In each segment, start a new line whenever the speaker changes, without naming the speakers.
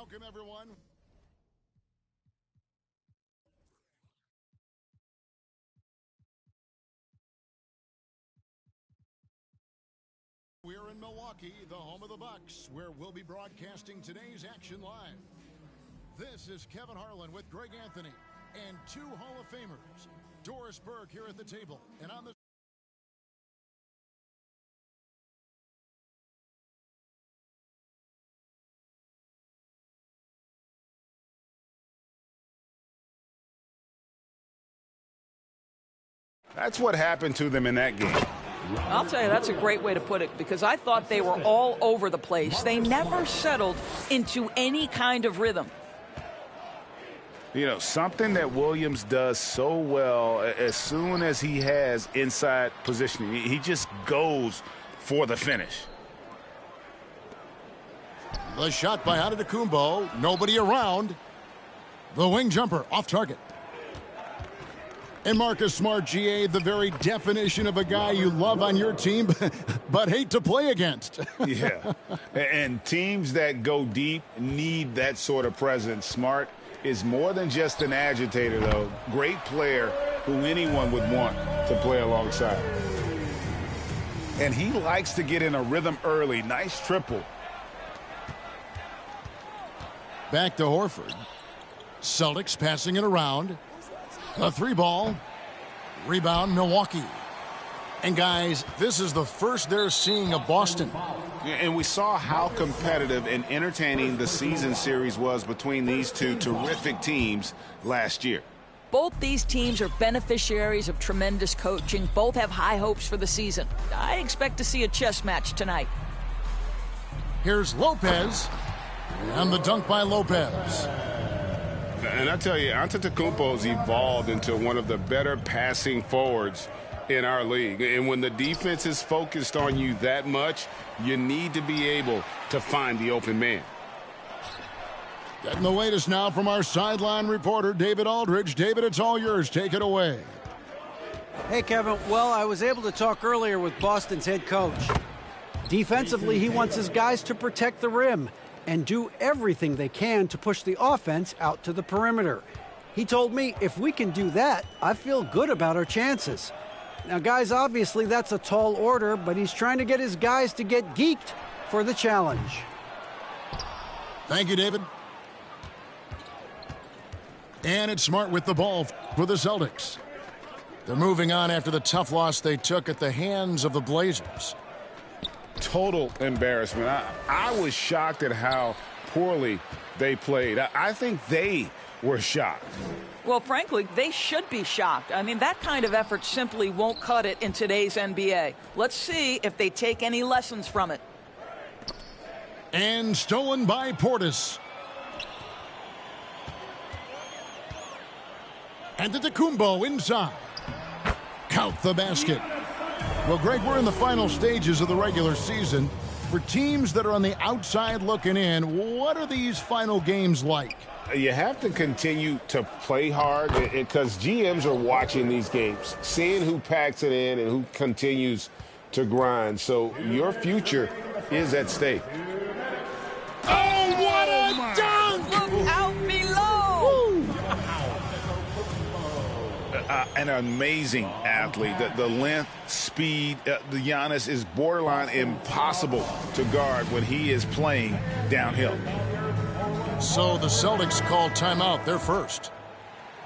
Welcome, everyone. We're in Milwaukee, the home of the Bucks, where we'll be broadcasting today's action live. This is Kevin Harlan with Greg Anthony and two Hall of Famers, Doris Burke here at the table, and on the
That's what happened to them in that game.
I'll tell you, that's a great way to put it, because I thought they were all over the place. They never settled into any kind of rhythm.
You know, something that Williams does so well, as soon as he has inside positioning, he just goes for the finish.
The shot by Antetokounmpo, nobody around. The wing jumper off target. And Marcus Smart, GA, the very definition of a guy you love on your team, but hate to play against.
Yeah, and teams that go deep need that sort of presence. Smart is more than just an agitator, though. Great player who anyone would want to play alongside. And he likes to get in a rhythm early. Nice triple.
Back to Horford. Celtics passing it around. A three ball. Rebound, Milwaukee. And guys, this is the first they're seeing of Boston.
And we saw how competitive and entertaining the season series was between these two terrific teams last year.
Both these teams are beneficiaries of tremendous coaching. Both have high hopes for the season. I expect to see a chess match tonight.
Here's Lopez. And the dunk by Lopez.
And I tell you, Antetokounmpo's evolved into one of the better passing forwards in our league. And when the defense is focused on you that much, you need to be able to find the open man.
Getting the latest now from our sideline reporter, David Aldridge. David, it's all yours. Take it away.
Hey, Kevin. Well, I was able to talk earlier with Boston's head coach. Defensively, he wants his guys to protect the rim and do everything they can to push the offense out to the perimeter. He told me if we can do that, I feel good about our chances. Now, guys, obviously that's a tall order, but he's trying to get his guys to get geeked for the challenge.
Thank you, David. And it's Smart with the ball for the Celtics. They're moving on after the tough loss they took at the hands of the Blazers.
Total embarrassment. I was shocked at how poorly they played. I think they were shocked.
Well, frankly, they should be shocked. I mean, that kind of effort simply won't cut it in today's NBA. Let's see if they take any lessons from it.
And stolen by Portis. And Antetokounmpo inside. Count the basket. Well, Greg, we're in the final stages of the regular season. For teams that are on the outside looking in, what are these final games like?
You have to continue to play hard because GMs are watching these games, seeing who packs it in and who continues to grind. So your future is at stake.
Oh, what a dunk!
Look out below!
An amazing athlete. The length, speed, the Giannis is borderline impossible to guard when he is playing downhill.
So the Celtics call timeout. They're first.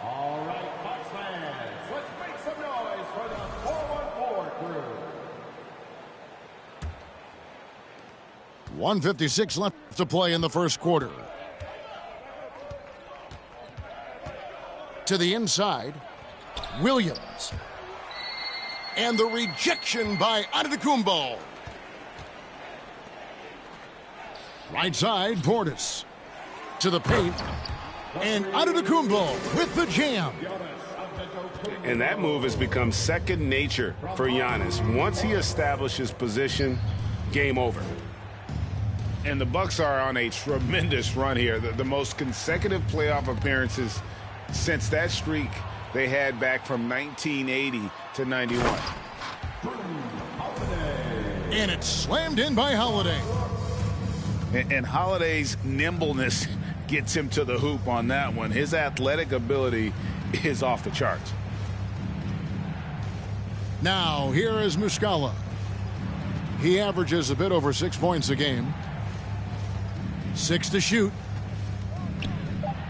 All right, Bucks fans, let's make some noise for the 414 crew.
1:56 left to play in the first quarter. To the inside, Williams. And the rejection by Antetokounmpo. Right side, Portis. To the paint. And Antetokounmpo with the jam.
And that move has become second nature for Giannis. Once he establishes position, game over. And the Bucks are on a tremendous run here. The most consecutive playoff appearances since that streak they had back from 1980 to 91.
And it's slammed in by Holiday.
And Holiday's nimbleness gets him to the hoop on that one. His athletic ability is off the charts.
Now, here is Muscala. He averages a bit over 6 points a game. 6 to shoot.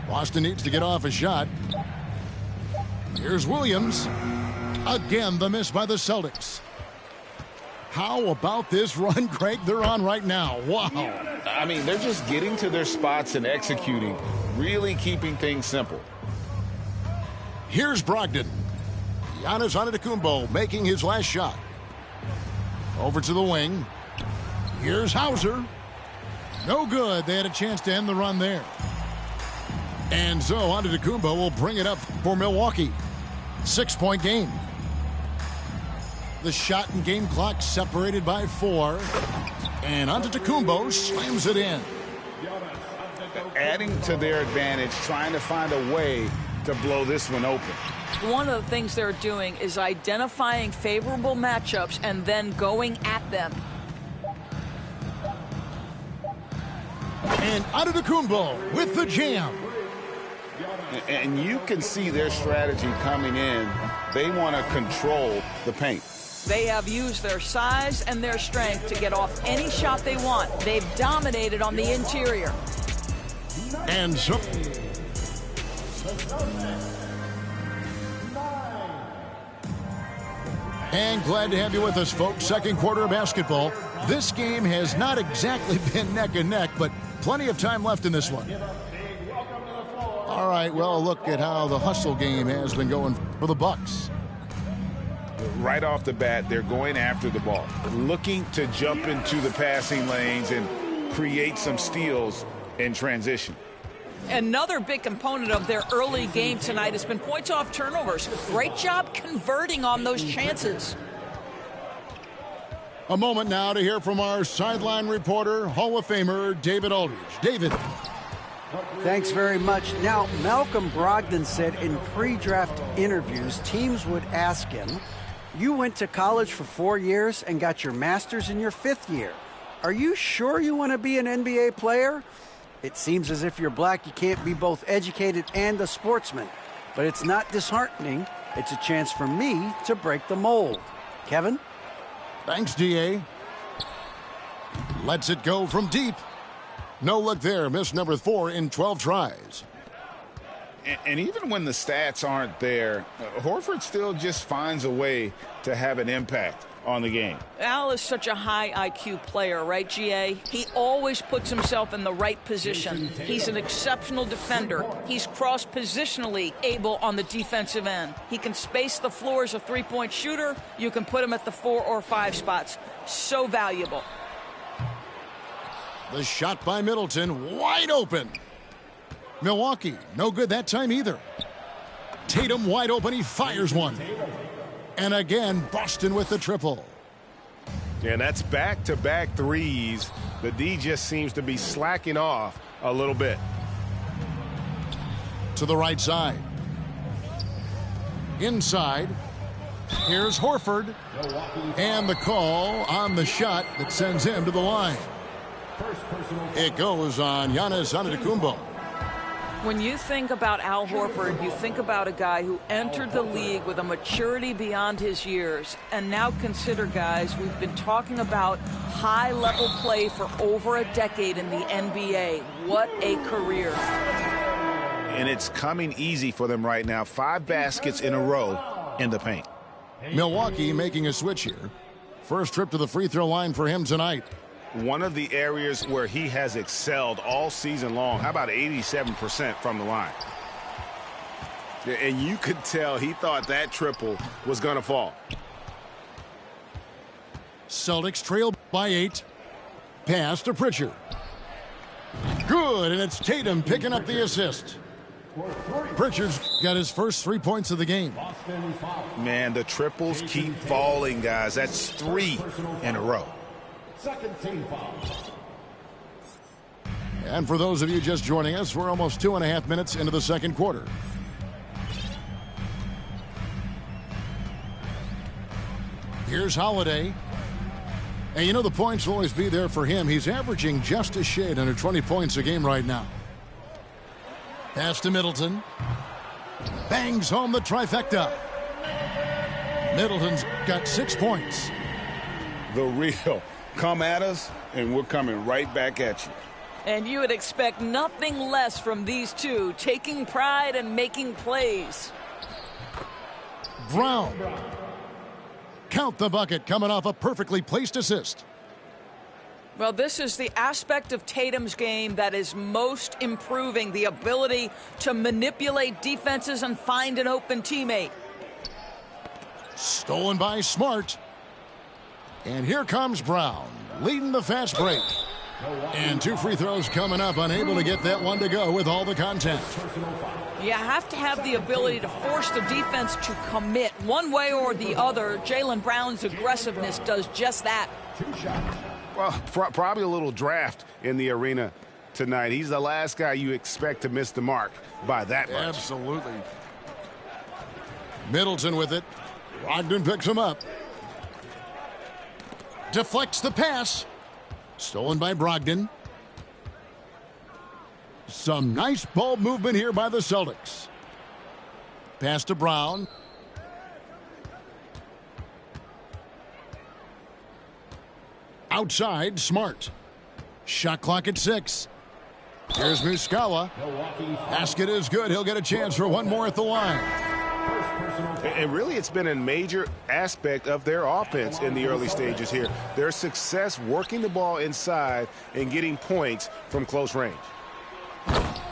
Boston needs to get off a shot. Here's Williams. Again, the miss by the Celtics. How about this run, Craig, they're on right now? Wow.
I mean, they're just getting to their spots and executing, really keeping things simple.
Here's Brogdon. Giannis Antetokounmpo making his last shot. Over to the wing. Here's Hauser. No good. They had a chance to end the run there. And so Antetokounmpo will bring it up for Milwaukee. 6-point game. The shot and game clock separated by 4. And Antetokounmpo slams it in.
Adding to their advantage, trying to find a way to blow this one open.
One of the things they're doing is identifying favorable matchups and then going at them.
And Antetokounmpo with the jam.
And you can see their strategy coming in. They want to control the paint.
They have used their size and their strength to get off any shot they want. They've dominated on the interior.
And so... And glad to have you with us, folks. Second quarter of basketball. This game has not exactly been neck and neck, but plenty of time left in this one. All right, well, look at how the hustle game has been going for the Bucks.
Right off the bat, they're going after the ball, looking to jump into the passing lanes and create some steals in transition.
Another big component of their early game tonight has been points off turnovers. Great job converting on those chances.
A moment now to hear from our sideline reporter, Hall of Famer David Aldridge. David.
Thanks very much. Now, Malcolm Brogdon said in pre-draft interviews, teams would ask him, you went to college for 4 years and got your master's in your 5th year. Are you sure you want to be an NBA player? It seems as if you're black, you can't be both educated and a sportsman. But it's not disheartening. It's a chance for me to break the mold. Kevin?
Thanks, D.A. Lets it go from deep. No look there. Miss number 4 in 12 tries.
And even when the stats aren't there, Horford still just finds a way to have an impact on the game.
Al is such a high IQ player, right, GA? He always puts himself in the right position. He's an exceptional defender. He's cross-positionally able on the defensive end. He can space the floor as a three-point shooter. You can put him at the 4 or 5 spots. So valuable.
The shot by Middleton, wide open. Milwaukee, no good that time either. Tatum wide open, he fires one. And again, Boston with the triple.
And that's back-to-back threes. The D just seems to be slacking off a little bit.
To the right side. Inside. Here's Horford. And the call on the shot that sends him to the line. It goes on Giannis Antetokounmpo.
When you think about Al Horford, you think about a guy who entered the league with a maturity beyond his years. And now consider, guys, we've been talking about high-level play for over a decade in the NBA. What a career.
And it's coming easy for them right now. 5 baskets in a row in the paint.
Milwaukee making a switch here. First trip to the free throw line for him tonight.
One of the areas where he has excelled all season long. How about 87% from the line? And you could tell he thought that triple was going to fall.
Celtics trail by 8. Pass to Pritchard. Good, and it's Tatum picking up the assist. Pritchard's got his first 3 points of the game.
Man, the triples keep falling, guys. That's 3 in a row.
Second team foul.
And for those of you just joining us, we're almost 2.5 minutes into the second quarter. Here's Holiday. And you know the points will always be there for him. He's averaging just a shade under 20 points a game right now. Pass to Middleton. Bangs home the trifecta. Middleton's got 6 points.
The real. Come at us, and we're coming right back at you.
And you would expect nothing less from these two, taking pride and making plays.
Brown. Count the bucket, coming off a perfectly placed assist.
Well, this is the aspect of Tatum's game that is most improving, the ability to manipulate defenses and find an open teammate.
Stolen by Smart. And here comes Brown, leading the fast break. And 2 free throws coming up, unable to get that one to go with all the contact.
You have to have the ability to force the defense to commit one way or the other. Jaylen Brown's aggressiveness does just that.
Well, probably a little draft in the arena tonight. He's the last guy you expect to miss the mark by that much.
Absolutely. Middleton with it. Brogdon picks him up. Deflects the pass. Stolen by Brogdon. Some nice ball movement here by the Celtics. Pass to Brown. Outside, Smart. Shot clock at 6. Here's Muscala. Basket is good. He'll get a chance for one more at the line.
And really, it's been a major aspect of their offense in the early stages here. Their success working the ball inside and getting points from close range.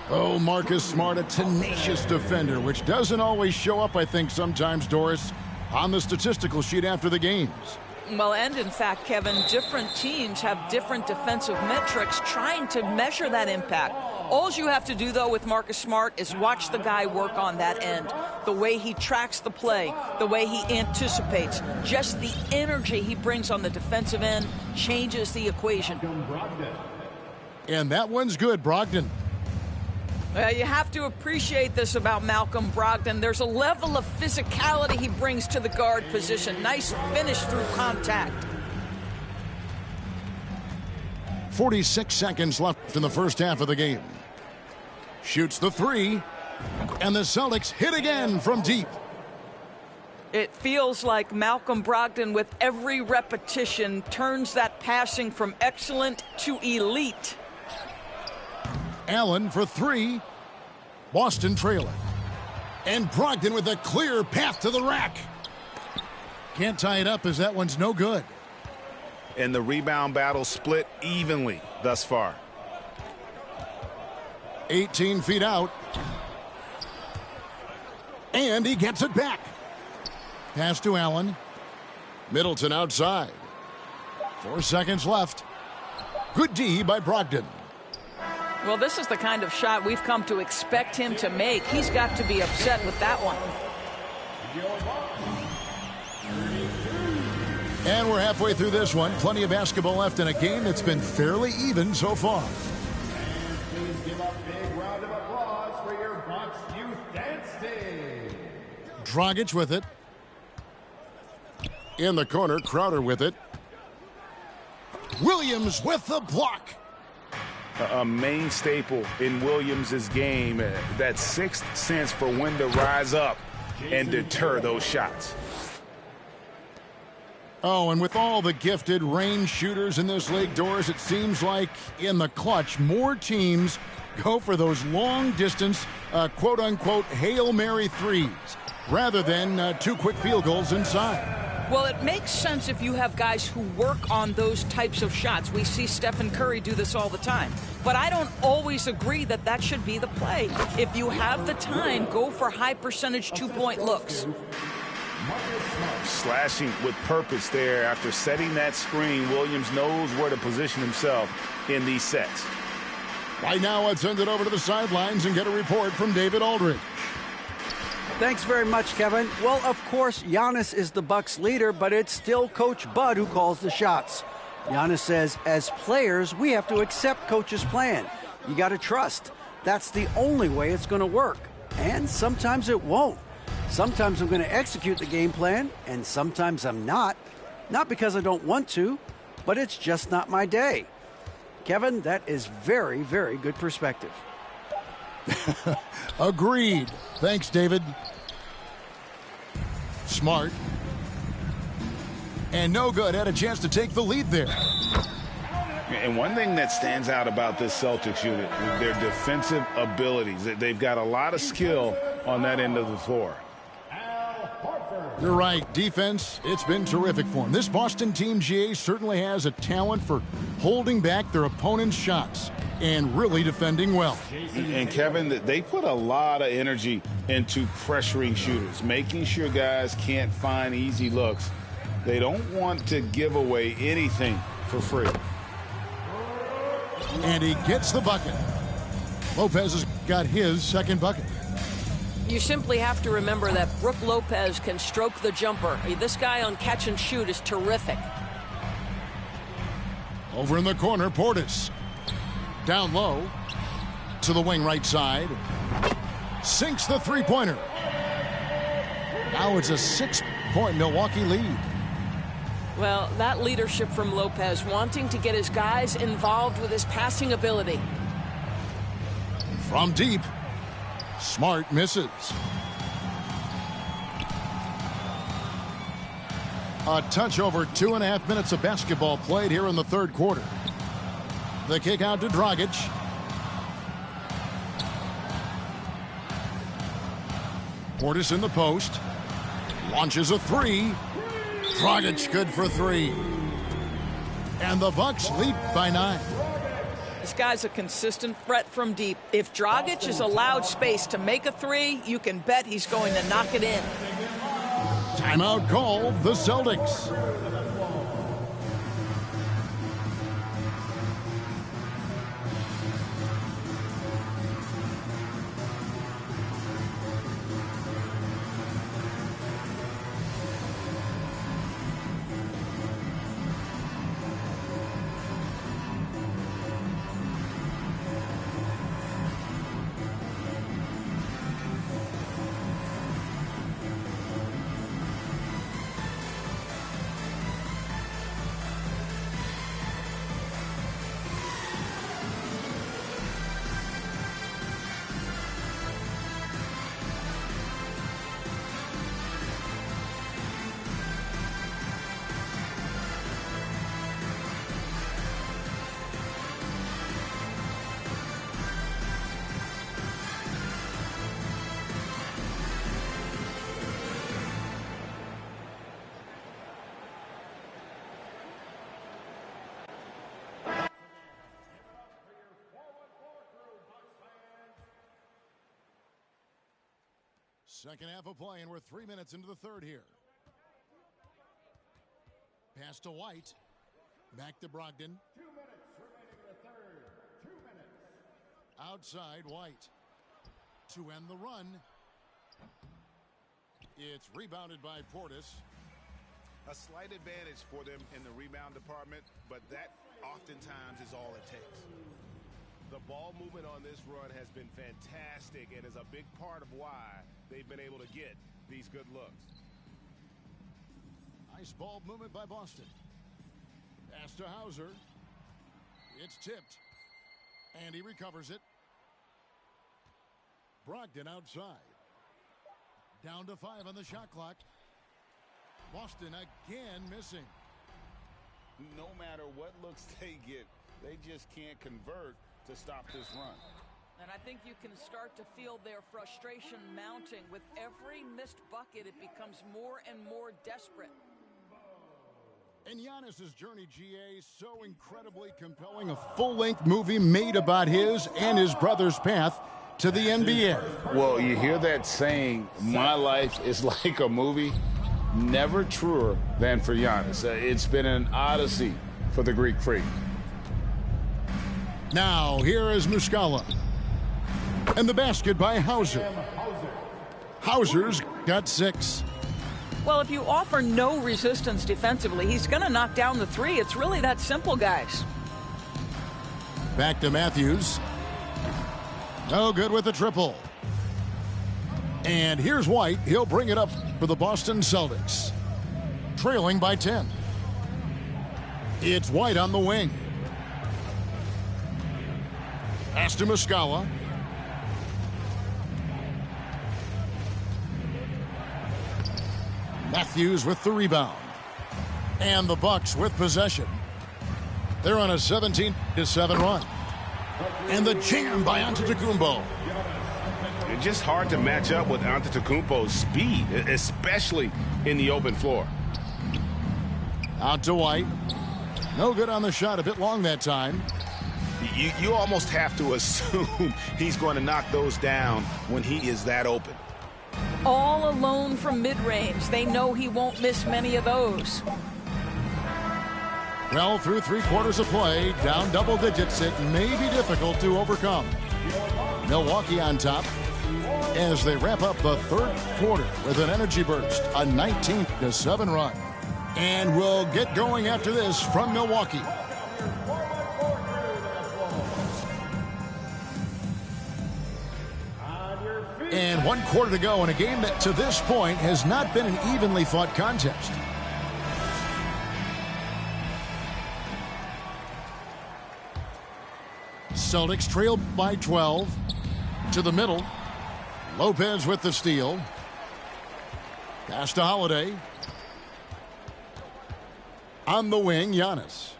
Oh, Marcus Smart, a tenacious defender, which doesn't always show up, I think, sometimes, Doris, on the statistical sheet after the games.
Well, and in fact, Kevin, different teams have different defensive metrics trying to measure that impact. All you have to do, though, with Marcus Smart is watch the guy work on that end. The way he tracks the play, the way he anticipates, just the energy he brings on the defensive end changes the equation.
And that one's good, Brogdon.
You have to appreciate this about Malcolm Brogdon. There's a level of physicality he brings to the guard position. Nice finish through contact.
46 seconds left in the first half of the game. Shoots the 3, and the Celtics hit again from deep.
It feels like Malcolm Brogdon, with every repetition, turns that passing from excellent to elite.
Allen for 3. Boston trailing. And Brogdon with a clear path to the rack. Can't tie it up as that one's no good.
And the rebound battle split evenly thus far.
18 feet out. And he gets it back. Pass to Allen. Middleton outside. 4 seconds left. Good D by Brogdon.
Well, this is the kind of shot we've come to expect him to make. He's got to be upset with that one.
And we're halfway through this one. Plenty of basketball left in a game that's been fairly even so far.
Please give a big round of applause for your Bucks Youth Dance Team.
Dragic with it. In the corner, Crowder with it. Williams with the block.
A main staple in Williams' game, that sixth sense for when to rise up and deter those shots.
Oh, and with all the gifted range shooters in this league, Doris, it seems like in the clutch, more teams go for those long-distance, quote-unquote, Hail Mary threes, rather than 2 quick field goals inside.
Well, it makes sense if you have guys who work on those types of shots. We see Stephen Curry do this all the time. But I don't always agree that that should be the play. If you have the time, go for high-percentage 2-point looks.
Slashing with purpose there after setting that screen. Williams knows where to position himself in these sets.
Right now, let's send it over to the sidelines and get a report from David Aldridge.
Thanks very much, Kevin. Well, of course, Giannis is the Bucks leader, but it's still Coach Bud who calls the shots. Giannis says, as players, we have to accept Coach's plan. You got to trust. That's the only way it's going to work. And sometimes it won't. Sometimes I'm going to execute the game plan, and sometimes I'm not. Not because I don't want to, but it's just not my day. Kevin, that is very, very good perspective.
Agreed. Thanks, David. Smart. And no good. Had a chance to take the lead there.
And one thing that stands out about this Celtics unit is their defensive abilities. They've got a lot of skill on that end of the floor.
You're right. Defense, it's been terrific for them. This Boston team, GA, certainly has a talent for holding back their opponent's shots and really defending well.
And Kevin, they put a lot of energy into pressuring shooters, making sure guys can't find easy looks. They don't want to give away anything for free.
And he gets the bucket. Lopez has got his second bucket.
You simply have to remember that Brook Lopez can stroke the jumper. This guy on catch and shoot is terrific.
Over in the corner, Portis. Down low to the wing right side. Sinks the three-pointer. Now it's a 6-point Milwaukee lead.
Well, that leadership from Lopez, wanting to get his guys involved with his passing ability.
From deep, Smart misses. A touch over 2.5 minutes of basketball played here in the third quarter. The kick out to Dragic. Portis in the post. Launches a three. Dragic good for three. And the Bucks lead by 9.
This guy's a consistent threat from deep. If Dragic is allowed space to make a three, you can bet he's going to knock it in.
Timeout call, the Celtics. Second half of play, and we're 3 minutes into the third here. Pass to White. Back to Brogdon.
2 minutes remaining in the third. 2 minutes.
Outside White. To end the run. It's rebounded by Portis.
A slight advantage for them in the rebound department, but that oftentimes is all it takes. The ball movement on this run has been fantastic and is a big part of why they've been able to get these good looks.
Nice ball movement by Boston. Pass to Hauser. It's tipped. And he recovers it. Brogdon outside. Down to 5 on the shot clock. Boston again missing.
No matter what looks they get, they just can't convert to stop this run.
And I think you can start to feel their frustration mounting. With every missed bucket, it becomes more and more desperate.
And Giannis's journey, GA, so incredibly compelling. A full-length movie made about his and his brother's path to the NBA.
Well, you hear that saying, my life is like a movie. Never truer than for Giannis. It's been an odyssey for the Greek freak.
Now, here is Muscala. And the basket by Hauser. Hauser's got 6.
Well, if you offer no resistance defensively, he's going to knock down the three. It's really that simple, guys.
Back to Matthews. No good with the triple. And here's White. He'll bring it up for the Boston Celtics. Trailing by 10. It's White on the wing. Pass to Muscala. Matthews with the rebound. And the Bucks with possession. They're on a 17-7 run. And the jam by Antetokounmpo.
It's just hard to match up with Antetokounmpo's speed, especially in the open floor.
Out to White. No good on the shot. A bit long that time.
You almost have to assume he's going to knock those down when he is that open.
All alone from mid-range. They know he won't miss many of those.
Well, through 3/4 of play, down double digits, it may be difficult to overcome. Milwaukee on top as they wrap up the third quarter with an energy burst, a 19-7 run. And we'll get going after this from Milwaukee. And 1 quarter to go in a game that to this point has not been an evenly fought contest. Celtics trail by 12. To the middle. Lopez with the steal. Pass to Holiday. On the wing, Giannis.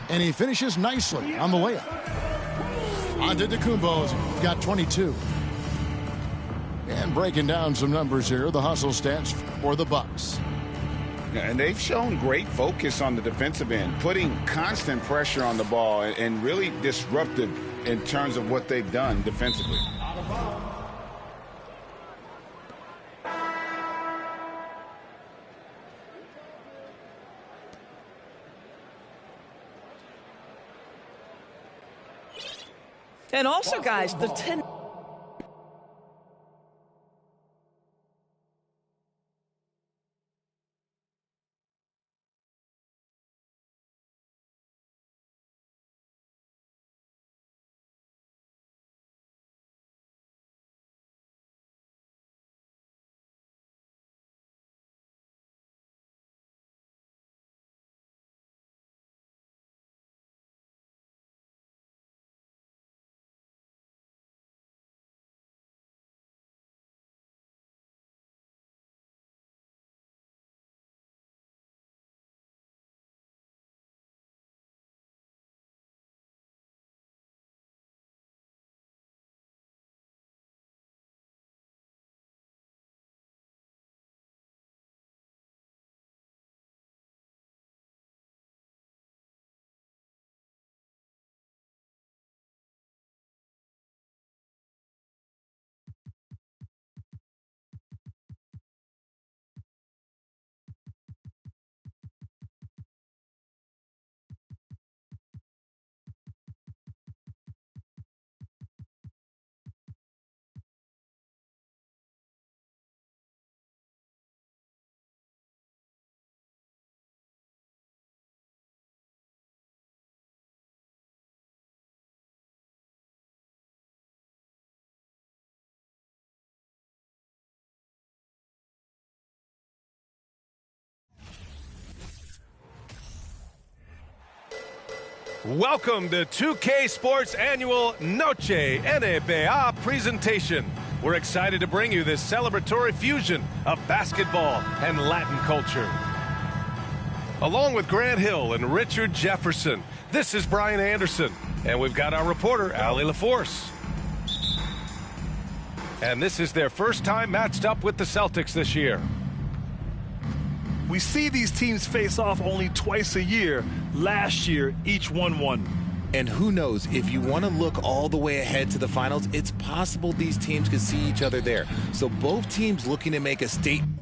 And he finishes nicely on the layup. Antetokounmpo's got 22. And breaking down some numbers here, the hustle stats for the Bucks.
And they've shown great focus on the defensive end, putting constant pressure on the ball and really disruptive in terms of what they've done defensively.
And also, guys, the 10...
Welcome to 2K Sports Annual Noche NBA presentation. We're excited to bring you this celebratory fusion of basketball and Latin culture. Along with Grant Hill and Richard Jefferson, this is Brian Anderson, and we've got our reporter, Allie LaForce. And this is their first time matched up with the Celtics this year.
We see these teams face off only twice a year. Last year, each won.
And who knows, if you want to look all the way ahead to the finals, it's possible these teams could see each other there. So both teams looking to make a statement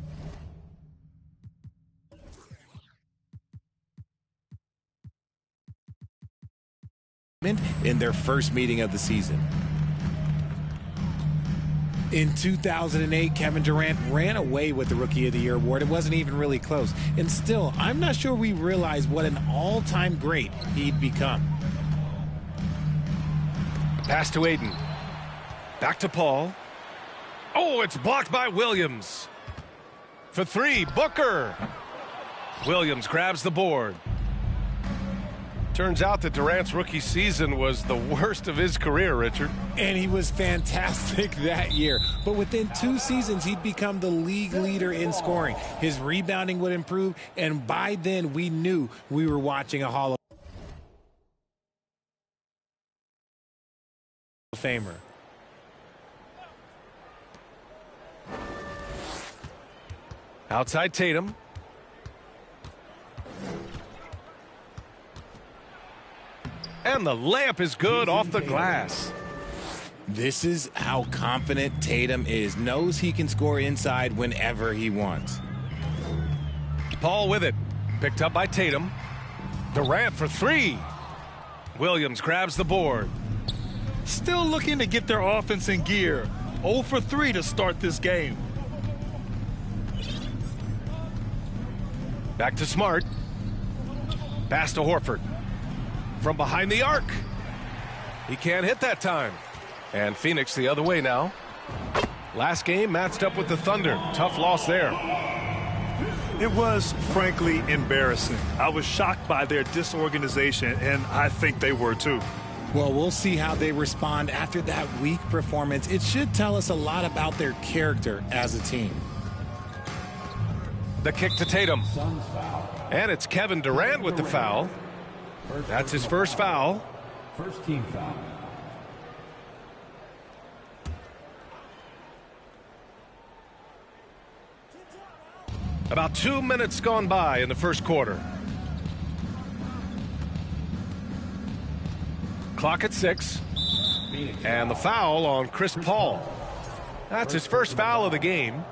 in their first meeting of the season. In 2008, Kevin Durant ran away with the Rookie of the Year award. It wasn't even really close. And still, I'm not sure we realize what an all-time great he'd become.
Pass to Aiden. Back to Paul. Oh, it's blocked by Williams. For three, Booker. Williams grabs the board. Turns out that Durant's rookie season was the worst of his career, Richard.
And he was fantastic that year. But within 2 seasons, he'd become the league leader in scoring. His rebounding would improve, and by then we knew we were watching a Hall of Famer.
Outside Tatum. And the layup is good off the glass.
This is how confident Tatum is. Knows he can score inside whenever he wants.
Paul with it. Picked up by Tatum. Durant for 3. Williams grabs the board.
Still looking to get their offense in gear. 0 for 3 to start this game.
Back to Smart. Pass to Horford. From behind the arc. He can't hit that time. And Phoenix the other way now. Last game matched up with the Thunder. Tough loss there.
It was, frankly, embarrassing. I was shocked by their disorganization, and I think they were too.
Well, we'll see how they respond after that weak performance. It should tell us a lot about their character as a team.
The kick to Tatum. And it's Kevin Durant with the foul. That's his first foul.
First team foul.
About 2 minutes gone by in the first quarter. Clock at 6. And the foul on Chris Paul. That's his first foul of the game.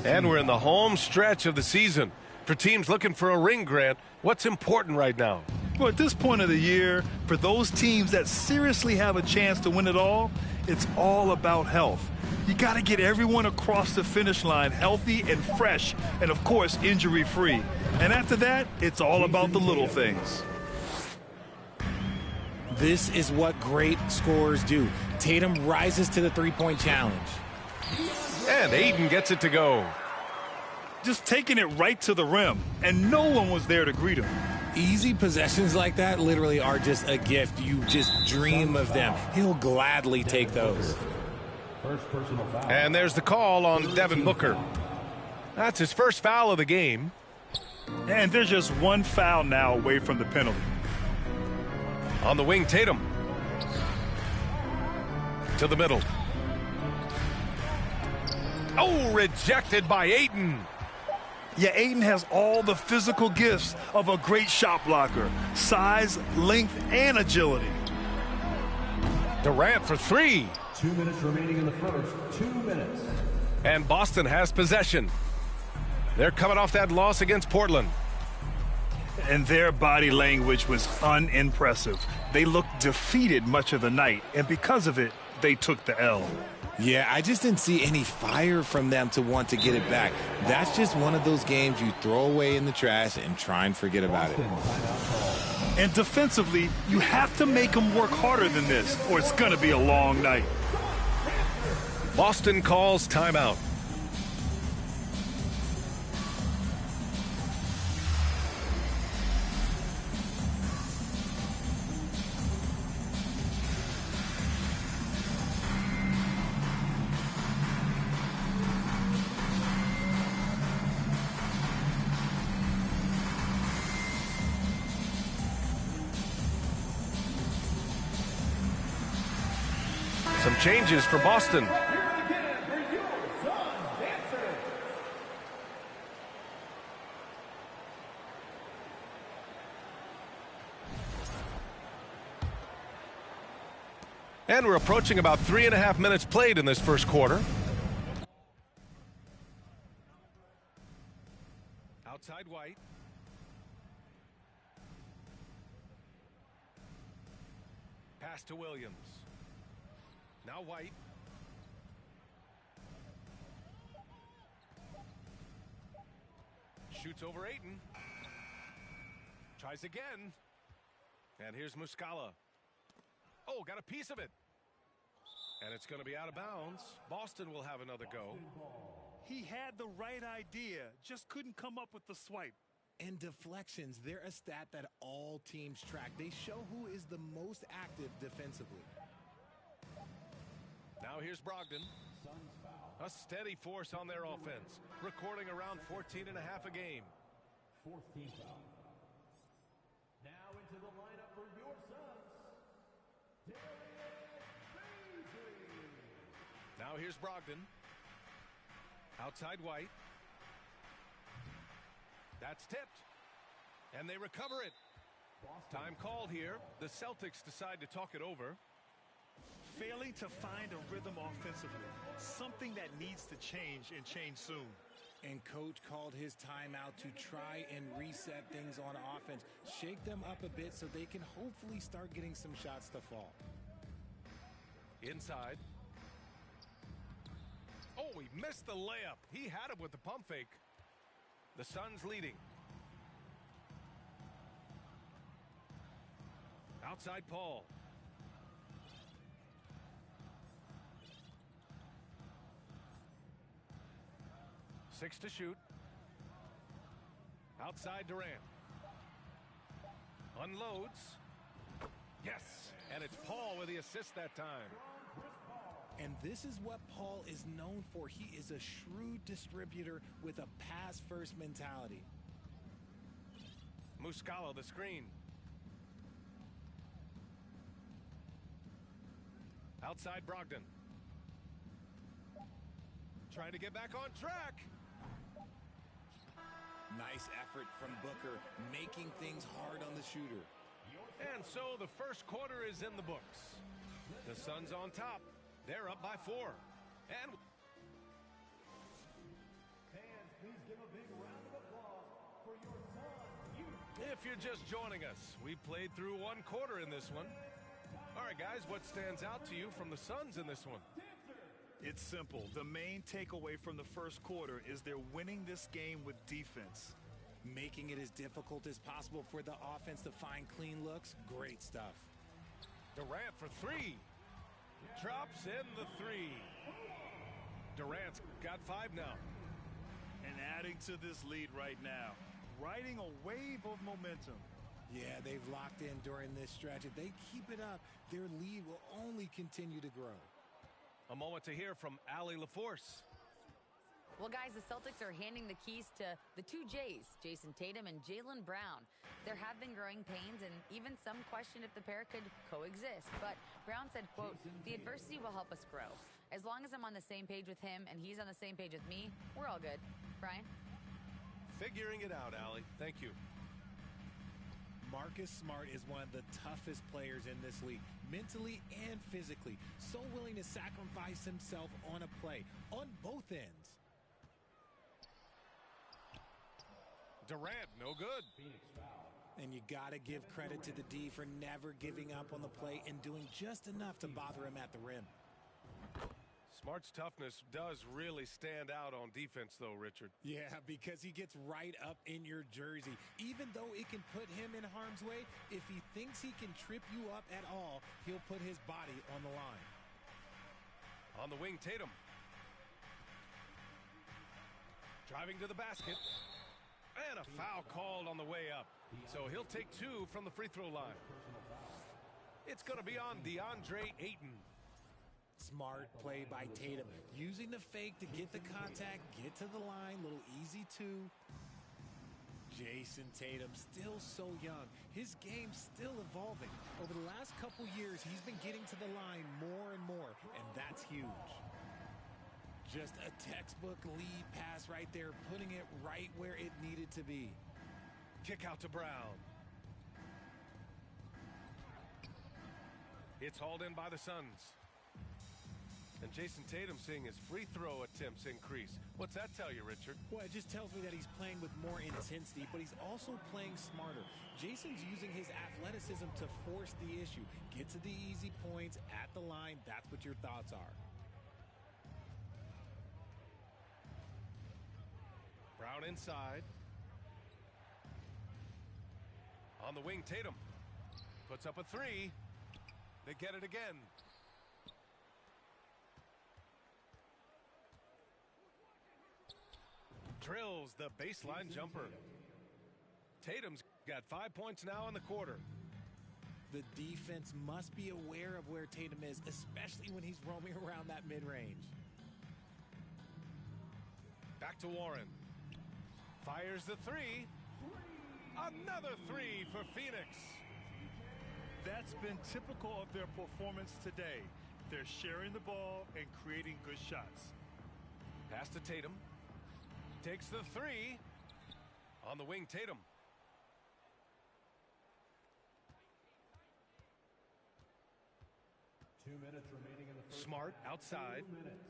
And we're in the home stretch of the season. For teams looking for a ring, Grant, what's important right now?
Well, at this point of the year, for those teams that seriously have a chance to win it all, it's all about health. You got to get everyone across the finish line healthy and fresh, and of course, injury-free. And after that, it's all about the little things.
This is what great scorers do. Tatum rises to the three-point challenge.
And Ayton gets it to go.
Just taking it right to the rim, and no one was there to greet him.
Easy possessions like that literally are just a gift. You just dream of them. He'll gladly take those.
And there's the call on Devin Booker. That's his first foul of the game.
And there's just one foul now away from the penalty.
On the wing, Tatum. To the middle. Oh, rejected by Ayton.
Yeah, Ayton has all the physical gifts of a great shot blocker. Size, length, and agility.
Durant for 3.
2 minutes remaining in the first. 2 minutes.
And Boston has possession. They're coming off that loss against Portland.
And their body language was unimpressive. They looked defeated much of the night, and because of it, they took the L.
Yeah, I just didn't see any fire from them to want to get it back. That's just one of those games you throw away in the trash and try and forget about it.
And defensively, you have to make them work harder than this, or it's going to be a long night.
Boston calls timeout. Some changes for Boston. And we're approaching about 3.5 minutes played in this first quarter. Outside White. Pass to Williams. Now White. Shoots over Ayton. Tries again. And here's Muscala. Oh, got a piece of it. And it's going to be out of bounds. Boston will have another go.
He had the right idea, just couldn't come up with the swipe.
And deflections, they're a stat that all teams track. They show who is the most active defensively.
Now here's Brogdon. A steady force on their offense, recording around 14.5 a game.
14 foul. Now into the lineup for your Suns, Darius Beasley.
Now here's Brogdon. Outside White. That's tipped. And they recover it. Time called here. The Celtics decide to talk it over.
Failing to find a rhythm offensively, something that needs to change and change soon.
And coach called his timeout to try and reset things on offense, shake them up a bit so they can hopefully start getting some shots to fall.
Inside. Oh, he missed the layup. He had it with the pump fake. The Suns leading. Outside Paul. Six to shoot. Outside Durant. Unloads. Yes, and it's Paul with the assist that time.
And this is what Paul is known for. He is a shrewd distributor with a pass-first mentality.
Muscala the screen. Outside Brogdon. Trying to get back on track.
Nice effort from Booker, making things hard on the shooter.
And so the first quarter is in the books. The Suns on top. They're up by 4. And
Fans, please give a big round of applause for your Suns.
if you're just joining us, we played through one quarter in this one. All right, guys, what stands out to you from the Suns in this one?
It's simple. The main takeaway from the first quarter is they're winning this game with defense.
Making it as difficult as possible for the offense to find clean looks. Great stuff.
Durant for 3. Drops in the 3. Durant's got 5 now.
And adding to this lead right now, riding a wave of momentum.
Yeah, they've locked in during this stretch. If they keep it up, their lead will only continue to grow.
A moment to hear from Allie LaForce.
Well, guys, the Celtics are handing the keys to the 2 J's, Jason Tatum and Jaylen Brown. There have been growing pains, and even some question if the pair could coexist. But Brown said, quote, "The adversity will help us grow. As long as I'm on the same page with him and he's on the same page with me, we're all good." Brian?
Figuring it out, Allie. Thank you.
Marcus Smart is one of the toughest players in this league, mentally and physically. So willing to sacrifice himself on a play, on both ends.
Durant, no good.
And you got to give credit to the D for never giving up on the play and doing just enough to bother him at the rim.
Smart's toughness does really stand out on defense, though, Richard.
Yeah, because he gets right up in your jersey. Even though it can put him in harm's way, if he thinks he can trip you up at all, he'll put his body on the line.
On the wing, Tatum. Driving to the basket. And a foul called on the way up. So he'll take 2 from the free throw line. It's going to be on DeAndre Ayton.
Smart play by Tatum, using the fake to get the contact, get to the line, little easy 2. Jason Tatum, still so young. His game's still evolving. Over the last couple years, he's been getting to the line more and more, and that's huge. Just a textbook lead pass right there, putting it right where it needed to be.
Kick out to Brown. It's hauled in by the Suns. And Jason Tatum seeing his free throw attempts increase. What's that tell you, Richard?
Well, it just tells me that he's playing with more intensity, but he's also playing smarter. Jason's using his athleticism to force the issue. Get to the easy points at the line. That's what your thoughts are.
Brown inside. On the wing, Tatum puts up a 3. They get it again. Drills the baseline jumper. Tatum's got 5 points now in the quarter.
The defense must be aware of where Tatum is, especially when he's roaming around that mid-range.
Back to Warren. Fires the three. Another three for Phoenix.
That's been typical of their performance today. They're sharing the ball and creating good shots.
Pass to Tatum. Takes the three. On the wing, Tatum.
Two minutes remaining in the first
Smart
half.
outside.
2 minutes.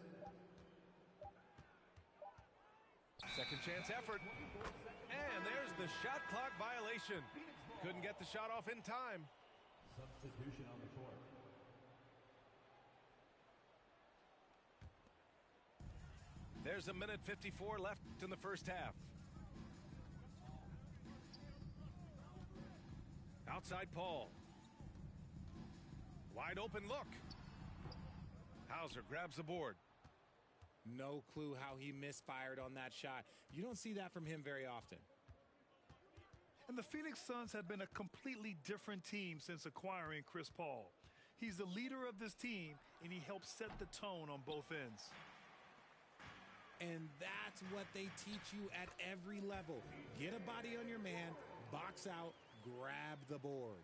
Second chance effort. And there's the shot clock violation. Couldn't get the shot off in time.
Substitution on the court.
There's a minute 54 left in the first half. Outside Paul. Wide open look. Hauser grabs the board.
No clue how he misfired on that shot. You don't see that from him very often.
And the Phoenix Suns have been a completely different team since acquiring Chris Paul. He's the leader of this team, and he helps set the tone on both ends.
And that's what they teach you at every level. Get a body on your man, box out, grab the board.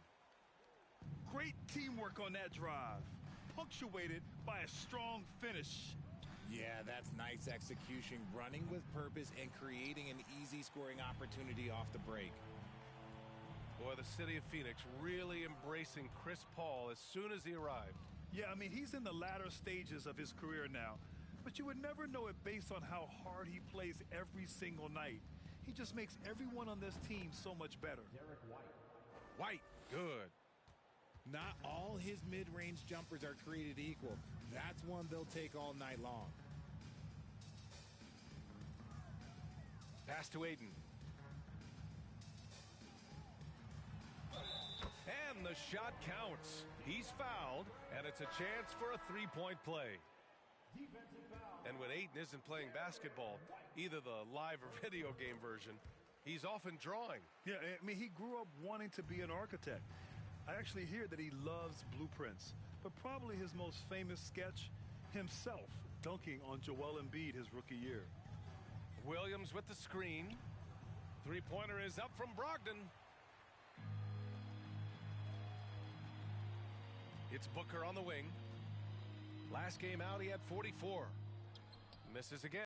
Great teamwork on that drive, punctuated by a strong finish.
Yeah, that's nice execution, running with purpose and creating an easy scoring opportunity off the break.
Boy, the city of Phoenix really embracing Chris Paul as soon as he arrived.
Yeah, I mean, he's in the latter stages of his career now, but you would never know it based on how hard he plays every single night. He just makes everyone on this team so much better.
Derek White.
White, good.
Not all his mid-range jumpers are created equal. That's one they'll take all night long.
Pass to Aiden. And the shot counts. He's fouled, and it's a chance for a three-point play.
Defensive foul.
And when Aiden isn't playing basketball, either the live or video game version, he's often drawing.
Yeah, I mean, he grew up wanting to be an architect. I actually hear that he loves blueprints, but probably his most famous sketch, himself dunking on Joel Embiid his rookie year.
Williams with the screen. Three-pointer is up from Brogdon. It's Booker on the wing. Last game out, he had 44. Misses again.